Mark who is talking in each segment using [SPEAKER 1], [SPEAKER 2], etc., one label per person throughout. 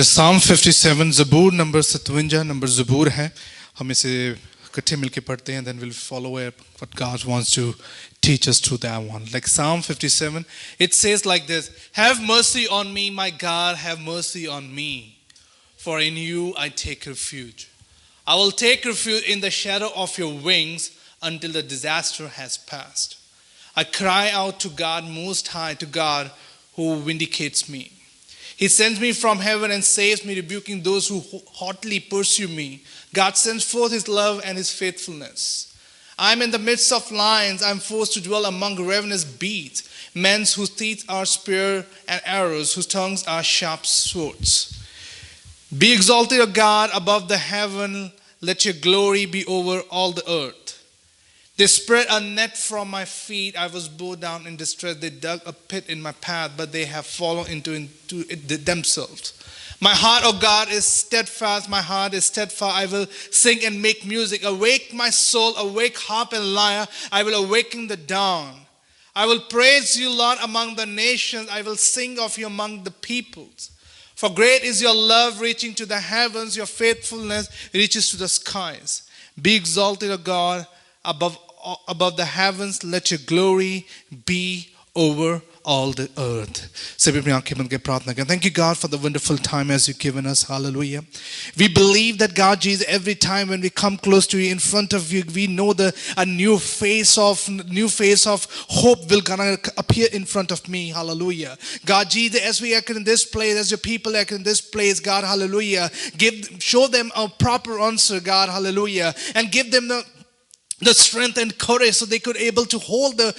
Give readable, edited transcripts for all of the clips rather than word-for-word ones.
[SPEAKER 1] Psalm 57 ज़बूर number 57 number ज़बूर है. हम इसे इकट्ठे मिलके पढ़ते हैं. Then we'll follow what God wants to teach us through that one. Like Psalm 57, it says like this: Have mercy on me, my God, have mercy on me, for in you I take refuge. I will take refuge in the shadow of your wings until the disaster has passed. I cry out to God Most High, to God who vindicates me. He sends me from heaven and saves me, rebuking those who hotly pursue me. God sends forth His love and His faithfulness. I am in the midst of lions. I am forced to dwell among ravenous beasts, men whose teeth are spear and arrows, whose tongues are sharp swords. Be exalted, O God, above the heaven. Let your glory be over all the earth. They spread a net for my feet. I was bowed down in distress. They dug a pit in my path, but they have fallen into it themselves. My heart, O God, is steadfast. My heart is steadfast. I will sing and make music. Awake my soul, awake harp and lyre. I will awaken the dawn. I will praise you, Lord, among the nations. I will sing of you among the peoples. For great is your love reaching to the heavens. Your faithfulness reaches to the skies. Be exalted, O God, above the heavens. Let your glory be over all the earth. Thank you, God, for the wonderful time as you've given us. Hallelujah. We believe that, God Jesus, every time when we come close to you, in front of you, we know a new face of hope will gonna appear in front of me. Hallelujah. God Jesus, as we are in this place, as your people are in this place, God, hallelujah, show them a proper answer, God, hallelujah, and give them the strength and courage so they could able to hold the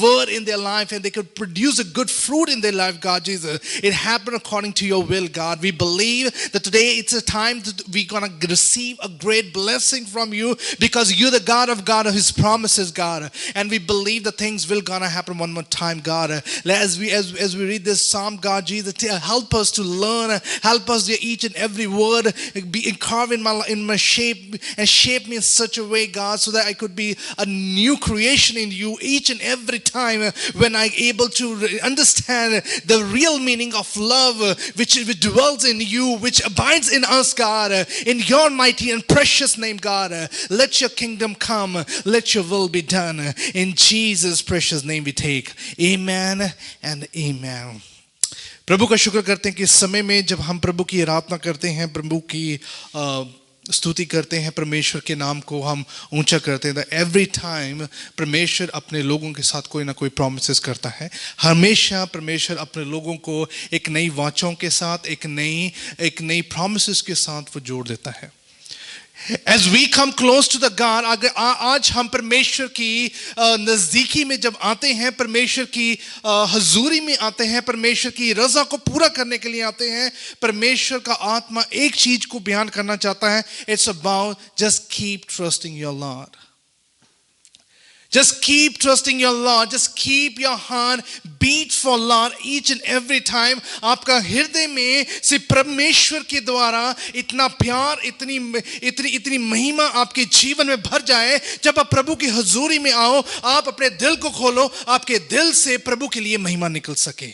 [SPEAKER 1] word in their life and they could produce a good fruit in their life, God Jesus. It happened according to your will, God. We believe that today it's a time that we're going to receive a great blessing from you because you're the God of His promises, God. And we believe that things will going to happen one more time, God. As we read this psalm, God Jesus, help us to learn, help us to each and every word be carved in my shape and shape me in such a way, God, so that I could be a new creation in you each and every time when I'm able to understand the real meaning of love which dwells in you, which abides in us, God. In your mighty and precious name, God, let your kingdom come, let your will be done. In Jesus' precious name we take. Amen and amen. प्रभु का शुक्र करते हैं कि इस समय में जब हम प्रभु की आराधना करते हैं, प्रभु की स्तुति करते हैं, परमेश्वर के नाम को हम ऊंचा करते हैं, एवरी टाइम परमेश्वर अपने लोगों के साथ कोई ना कोई प्रॉमिसेस करता है. हमेशा परमेश्वर अपने लोगों को एक नई वाचों के साथ, एक नई प्रॉमिसेस के साथ वो जोड़ देता है. As we come close to the God, आज हम परमेश्वर की नज़दीकी में जब आते हैं, परमेश्वर की हजूरी में आते हैं, परमेश्वर की रज़ा को पूरा करने के लिए आते हैं, परमेश्वर का आत्मा एक चीज को बयान करना चाहता है. It's about just keep trusting your Lord. Just keep trusting your Lord. Just keep your heart beat for Lord each and every time. आपका हृदय में से परमेश्वर के द्वारा इतना प्यार, इतनी महिमा आपके जीवन में भर जाए. जब आप प्रभु की हजूरी में आओ, आप अपने दिल को खोलो, आपके दिल से प्रभु के लिए महिमा निकल सके.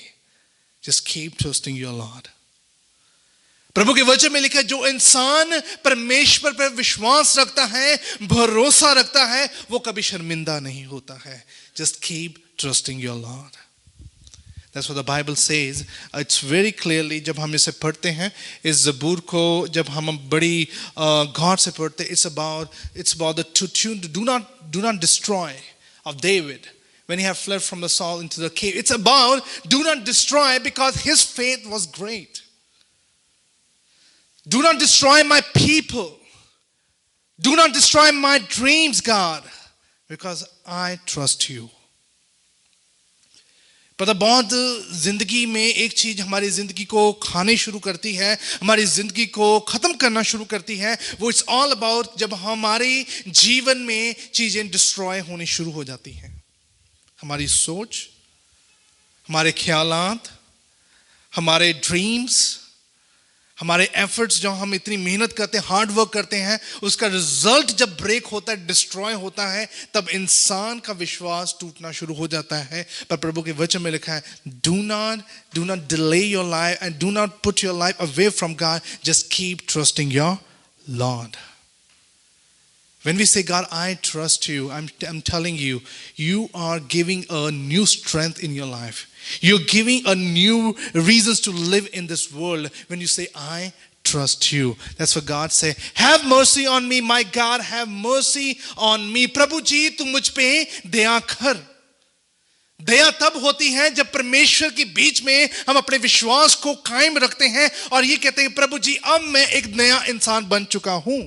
[SPEAKER 1] Just keep trusting your Lord. प्रभु के वचन में लिखा है, जो इंसान परमेश्वर पर विश्वास रखता है, भरोसा रखता है, वो कभी शर्मिंदा नहीं होता है. Just keep trusting your Lord. That's what the Bible says. It's very clearly, जब हम इसे पढ़ते हैं, इस ज़बूर को जब हम बड़ी गौर से पढ़ते हैं, it's about the tune, do not destroy of David when he had fled from the Saul into the cave. It's about do not destroy because his faith was great. Do not destroy my people. Do not destroy my dreams, God, because I trust you. पता बहुत जिंदगी में एक चीज हमारी जिंदगी को खाने शुरू करती है, हमारी जिंदगी को खत्म करना शुरू करती है. वो इट्स ऑल अबाउट जब हमारे जीवन में चीजें डिस्ट्रॉय होनी शुरू हो जाती हैं. हमारी सोच, हमारे ख्यालात, हमारे ड्रीम्स, हमारे एफर्ट्स जो हम इतनी मेहनत करते हैं, हार्ड वर्क करते हैं, उसका रिजल्ट जब ब्रेक होता है, डिस्ट्रॉय होता है, तब इंसान का विश्वास टूटना शुरू हो जाता है। पर प्रभु के वचन में लिखा है, do not delay your life and do not put your life away from God, just keep trusting your Lord. When we say, God, I trust you, I'm telling you, you are giving a new strength in your life. You're giving a new reasons to live in this world when you say, I trust you. That's what God say. Have mercy on me, my God, have mercy on me. प्रभु जी तू मुझ पे दया कर। दया तब होती है जब परमेश्वर के बीच में हम अपने विश्वास को कायम रखते हैं और ये कहते हैं, प्रभु जी अब मैं एक नया इंसान बन चुका हूं।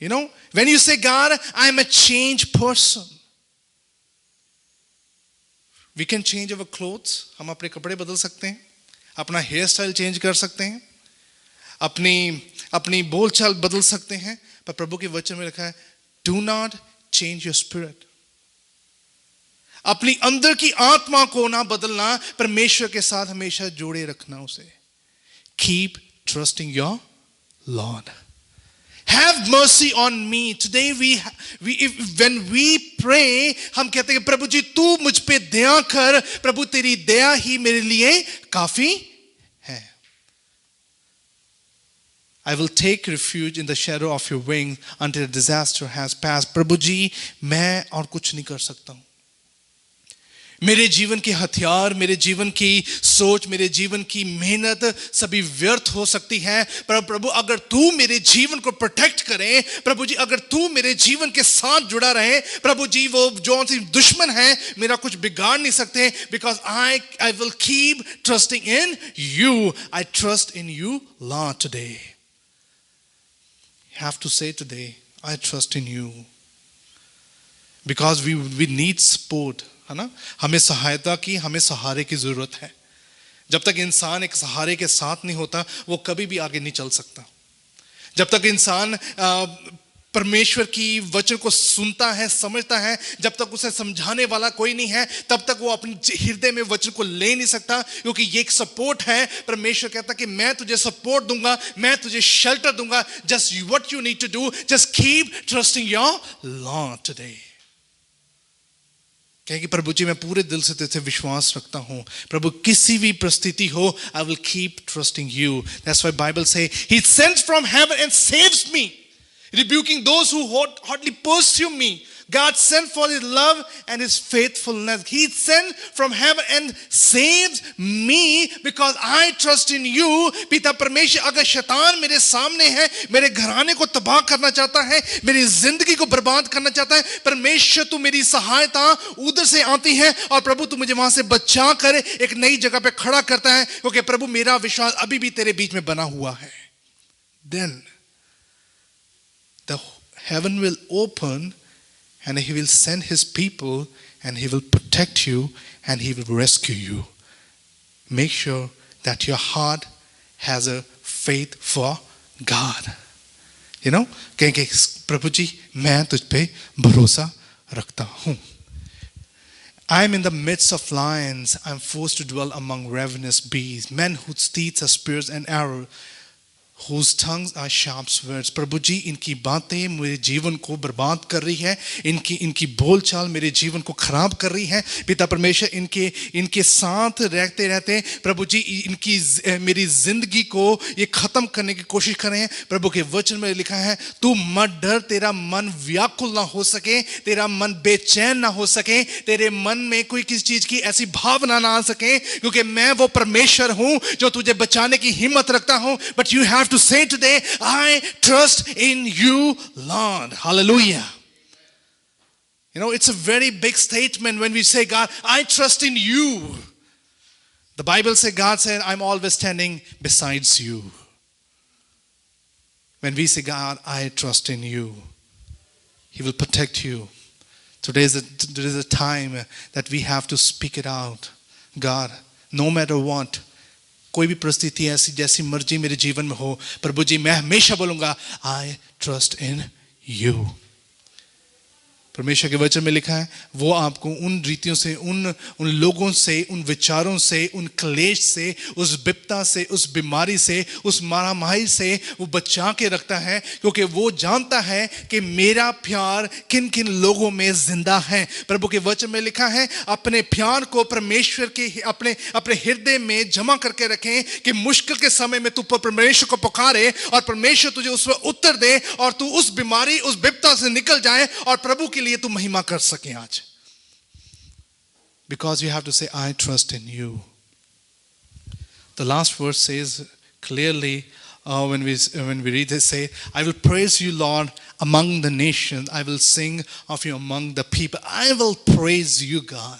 [SPEAKER 1] You know, when you say, God, I'm a changed person. We can change our clothes. हम अपने कपड़े बदल सकते हैं, अपना हेयर स्टाइल चेंज कर सकते हैं, अपनी बोलचाल बदल सकते हैं। पर प्रभु के वचन में लिखा है, do not change your spirit. अपनी अंदर की आत्मा को ना बदलना, परमेश्वर के साथ हमेशा जोड़े रखना उसे। Keep trusting your Lord. Have mercy on me. Today when we pray, हम कहते हैं, प्रभु जी तू मुझ पे दया कर। प्रभु तेरी दया ही मेरे लिए काफी है। I will take refuge in the shadow of your wings until disaster has passed. प्रभु जी मैं और कुछ नहीं कर सकता हूं। मेरे जीवन के हथियार, मेरे जीवन की सोच, मेरे जीवन की मेहनत सभी व्यर्थ हो सकती है, पर प्रभु अगर तू मेरे जीवन को प्रोटेक्ट करे, प्रभु जी अगर तू मेरे जीवन के साथ जुड़ा रहे, प्रभु जी वो जो सी दुश्मन है मेरा कुछ बिगाड़ नहीं सकते। Because I will keep trusting in you. I trust in you Lord today. Have to say today, I trust in you. Because we need support, है ना। हमें सहायता की, हमें सहारे की जरूरत है। जब तक इंसान एक सहारे के साथ नहीं होता, वो कभी भी आगे नहीं चल सकता। जब तक इंसान परमेश्वर की वचन को सुनता है, समझता है, जब तक उसे समझाने वाला कोई नहीं है, तब तक वो अपने हृदय में वचन को ले नहीं सकता। क्योंकि ये एक सपोर्ट है। परमेश्वर कहता कि मैं तुझे सपोर्ट दूंगा, मैं तुझे शेल्टर दूंगा। Just what you need to do, just keep trusting your lord today. कहें कि प्रभु जी मैं पूरे दिल से तेरे विश्वास रखता हूं। प्रभु किसी भी परिस्थिति हो, I will keep trusting you. That's why Bible say He sends from heaven and saves me, rebuking those who hotly pursue me. God sent for His love and His faithfulness. He sent from heaven and saves me because I trust in you. पिता परमेश्वर अगर शैतान मेरे सामने है, मेरे घराने को तबाह करना चाहता है, मेरी जिंदगी को बर्बाद करना चाहता है, परमेश्वर तू मेरी सहायता उधर से आती है और प्रभु तू मुझे वहां से बचा कर एक नई जगह पे खड़ा करता है। क्योंकि प्रभु मेरा विश्वास अभी भी तेरे बीच में बना हुआ है। Then the heaven will open and He will send His people and He will protect you and He will rescue you. Make sure that your heart has a faith for God. You know, कहेंगे प्रभु जी मैं तुझ पे भरोसा रखता हूं। I am in the midst of lions. I am forced to dwell among ravenous beasts, men whose teeth are spears and arrows, whose tongues are sharp swords. प्रभु जी इनकी बातें मेरे जीवन को बर्बाद कर रही है, इनकी बोलचाल मेरे जीवन को खराब कर रही है। पिता परमेश्वर इनके साथ रहते रहते प्रभु जी इनकी मेरी जिंदगी को ये खत्म करने की कोशिश कर रहे हैं। प्रभु के वचन में लिखा है तू मत डर, तेरा मन व्याकुल ना हो सके, तेरा मन बेचैन ना हो सके, तेरे मन में कोई किसी चीज की ऐसी भावना ना आ सके, क्योंकि मैं वो परमेश्वर हूं जो तुझे बचाने की हिम्मत रखता हूं। But you have to say today, I trust in you, Lord. Hallelujah. You know, it's a very big statement when we say, God, I trust in you. The Bible says, God said, I'm always standing besides you. When we say, God, I trust in you, He will protect you. Today is a time that we have to speak it out. God, no matter what, कोई भी परिस्थिति ऐसी जैसी मर्जी मेरे जीवन में हो, प्रभु जी मैं हमेशा बोलूंगा I trust in you. परमेश्वर के वचन में लिखा है वो आपको उन रीतियों से, उन लोगों से, उन विचारों से, उन क्लेश से, उस विपदा से, उस बीमारी से, उस मारामारी से वो बचा के रखता है, क्योंकि वो जानता है कि मेरा प्यार किन किन लोगों में जिंदा है। प्रभु के वचन में लिखा है अपने प्यार को परमेश्वर के अपने हृदय में जमा करके रखें कि मुश्किल के समय में तू परमेश्वर को पुकारे और परमेश्वर तुझे उस पर उत्तर दे और तू उस बीमारी, उस विपदा से निकल जाए और प्रभु के लिए तू महिमा कर सके आज। Because you have to say, I trust in you. The last verse says clearly, when we read this, say, I will praise you, Lord, among the nations. I will sing of you among the people. I will praise you, God.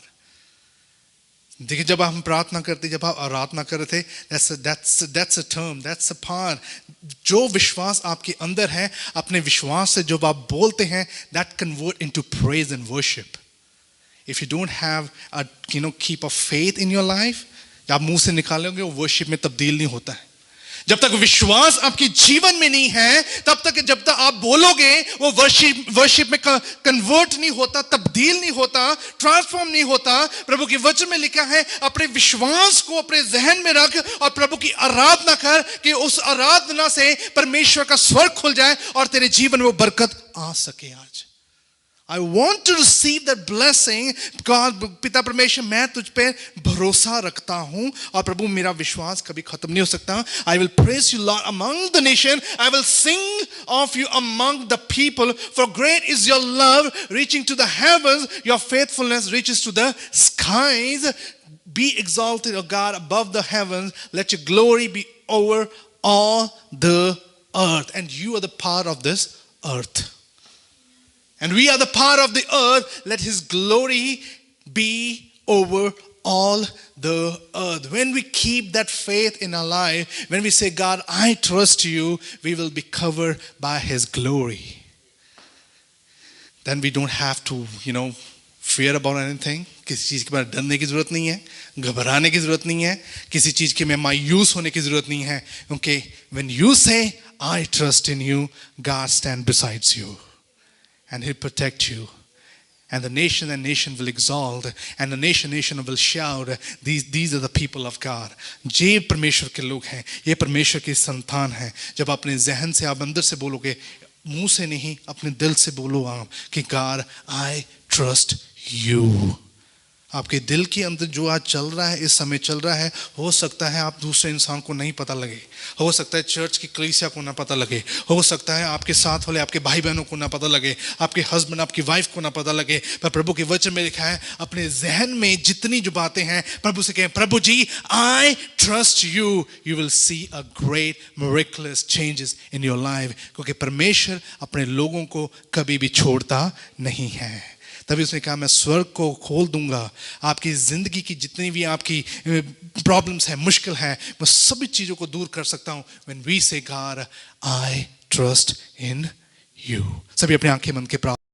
[SPEAKER 1] देखिए, जब हम प्रार्थना करते, जब आप आराधना कर रहे थे, that's a term, that's a part. जो विश्वास आपके अंदर है, अपने विश्वास से जब आप बोलते हैं, that convert into praise and worship. If you don't have a keep of faith in your life, आप मुंह से निकालोगे, वो worship में तब्दील नहीं होता है. जब तक विश्वास आपके जीवन में नहीं है, तब तक जब तक आप बोलोगे वो वर्शिप में कन्वर्ट नहीं होता, तब्दील नहीं होता, ट्रांसफॉर्म नहीं होता. प्रभु के वचन में लिखा है अपने विश्वास को अपने जहन में रख और प्रभु की आराधना कर कि उस आराधना से परमेश्वर का स्वर्ग खुल जाए और तेरे जीवन में वो बरकत आ सके. आज I want to receive that blessing. God, पिता परमेश्वर, मैं तुझ पे भरोसा रखता हूँ और प्रभु मेरा विश्वास कभी खत्म नहीं हो सकता. I will praise you, Lord, among the nation. I will sing of you among the people. For great is your love reaching to the heavens. Your faithfulness reaches to the skies. Be exalted, O God, above the heavens. Let your glory be over all the earth. And you are the part of this earth. And we are the part of the earth. Let his glory be over all the earth. When we keep that faith in our life, when we say, God, I trust you, we will be covered by his glory. Then we don't have to, fear about anything. किसी चीज़ के बारे में डरने की ज़रूरत नहीं है, घबराने की ज़रूरत नहीं है, किसी चीज़ के में मायूस होने की ज़रूरत नहीं है. क्योंकि when you say, I trust in you, God stand beside you. And he'll protect you. And the nation will exalt. And the nation will shout. These are the people of God. ये परमेश्वर के लोग हैं, ये परमेश्वर की संतान हैं. जब अपने जहन से आप अंदर से बोलोगे, मुंह से नहीं, अपने दिल से बोलो आप कि God, I trust you. आपके दिल के अंदर जो आज चल रहा है, इस समय चल रहा है, हो सकता है आप दूसरे इंसान को नहीं पता लगे, हो सकता है चर्च की कलीसिया को ना पता लगे, हो सकता है आपके साथ वाले आपके भाई बहनों को ना पता लगे, आपके हस्बैंड आपकी वाइफ को ना पता लगे. पर प्रभु के वचन में लिखा है अपने जहन में जितनी जो बातें हैं प्रभु से कहें, प्रभु जी, I trust you. You will see a great miraculous changes in your life. क्योंकि परमेश्वर अपने लोगों को कभी भी छोड़ता नहीं है. तभी उसने कहा मैं स्वर्ग को खोल दूंगा, आपकी जिंदगी की जितनी भी आपकी प्रॉब्लम्स है, मुश्किल है, मैं सभी चीजों को दूर कर सकता हूं. When we say God, I trust in you. सभी अपनी आंखें बंद के